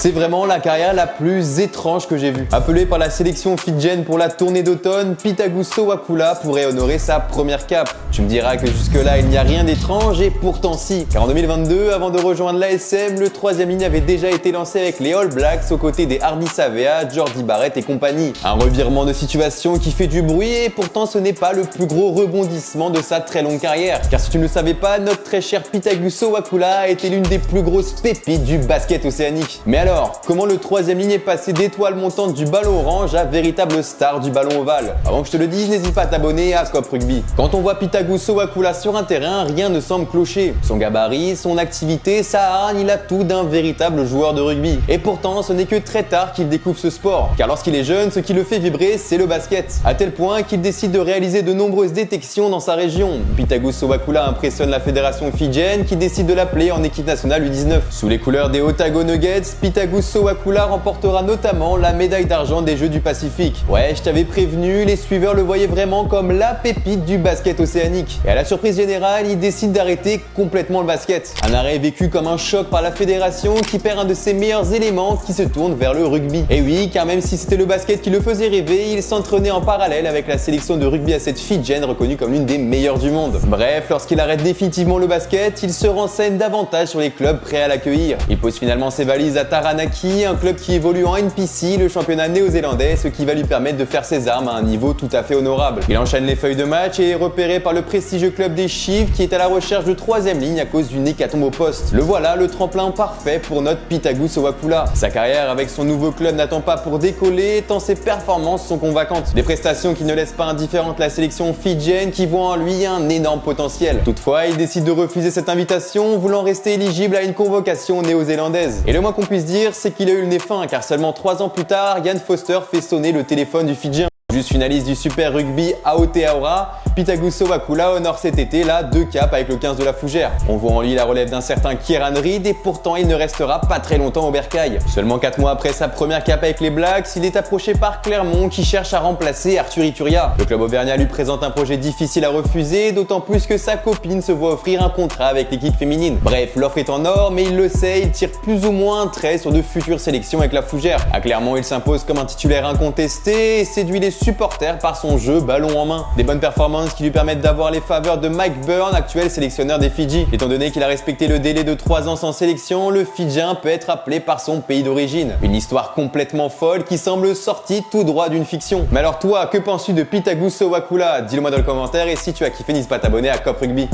C'est vraiment la carrière la plus étrange que j'ai vue. Appelé par la sélection Fidjienne pour la tournée d'automne, Pitagu Sowakula pourrait honorer sa première cape. Tu me diras que jusque-là, il n'y a rien d'étrange et pourtant si. Car en 2022, avant de rejoindre l'ASM, le troisième ligne avait déjà été lancé avec les All Blacks aux côtés des Hardy Savea, Jordi Barrett et compagnie. Un revirement de situation qui fait du bruit et pourtant ce n'est pas le plus gros rebondissement de sa très longue carrière. Car si tu ne le savais pas, notre très cher Pitagu Sowakula a été l'une des plus grosses pépites du basket océanique. Mais alors, comment le troisième ligne est passé d'étoile montante du ballon orange à véritable star du ballon ovale? Avant que je te le dise, n'hésite pas à t'abonner à Cop Rugby. Quand on voit Pitagu Sowakula sur un terrain, rien ne semble clocher. Son gabarit, son activité, sa hargne, il a tout d'un véritable joueur de rugby. Et pourtant, ce n'est que très tard qu'il découvre ce sport. Car lorsqu'il est jeune, ce qui le fait vibrer, c'est le basket. À tel point qu'il décide de réaliser de nombreuses détections dans sa région. Pitagu Sowakula impressionne la fédération fidjienne qui décide de l'appeler en équipe nationale U19. Sous les couleurs des Otago Nuggets, Pitagu Sowakula remportera notamment la médaille d'argent des Jeux du Pacifique. Ouais, je t'avais prévenu, les suiveurs le voyaient vraiment comme la pépite du basket océanique. Et à la surprise générale, il décide d'arrêter complètement le basket. Un arrêt vécu comme un choc par la fédération qui perd un de ses meilleurs éléments qui se tourne vers le rugby. Et oui, car même si c'était le basket qui le faisait rêver, il s'entraînait en parallèle avec la sélection de rugby à 7 fidjienne reconnue comme l'une des meilleures du monde. Bref, lorsqu'il arrête définitivement le basket, il se renseigne davantage sur les clubs prêts à l'accueillir. Il pose finalement ses valises à Taranaki, un club qui évolue en NPC, le championnat néo-zélandais, ce qui va lui permettre de faire ses armes à un niveau tout à fait honorable. Il enchaîne les feuilles de match et est repéré par le prestigieux club des Chiefs qui est à la recherche de troisième ligne à cause d'une hécatombe au poste. Le voilà, le tremplin parfait pour notre Pitagu Sowakula. Sa carrière avec son nouveau club n'attend pas pour décoller tant ses performances sont convaincantes. Des prestations qui ne laissent pas indifférente la sélection fidjienne qui voit en lui un énorme potentiel. Toutefois, il décide de refuser cette invitation, voulant rester éligible à une convocation néo-zélandaise. Et le moins qu'on puisse dire, c'est qu'il a eu le nez fin, car seulement 3 ans plus tard, Ian Foster fait sonner le téléphone du Fidjien. Juste finaliste du Super Rugby Aotearoa, Pitagu Sowakula honore cet été là 2 capes avec le 15 de la Fougère. On voit en lui la relève d'un certain Kieran Reid et pourtant il ne restera pas très longtemps au bercail. Seulement 4 mois après sa première cape avec les Blacks, il est approché par Clermont qui cherche à remplacer Arthur Ituria. Le club auvergnat lui présente un projet difficile à refuser, d'autant plus que sa copine se voit offrir un contrat avec l'équipe féminine. Bref, l'offre est en or, mais il le sait, il tire plus ou moins un trait sur de futures sélections avec la Fougère. À Clermont, il s'impose comme un titulaire incontesté et séduit les supporters par son jeu ballon en main. Des bonnes performances qui lui permettent d'avoir les faveurs de Mike Byrne, actuel sélectionneur des Fidji. Étant donné qu'il a respecté le délai de 3 ans sans sélection, le Fidjien peut être appelé par son pays d'origine. Une histoire complètement folle qui semble sortie tout droit d'une fiction. Mais alors toi, que penses-tu de Pitagu Sowakula? Dis-le moi dans le commentaire et si tu as kiffé, n'hésite pas à t'abonner à Cop Rugby.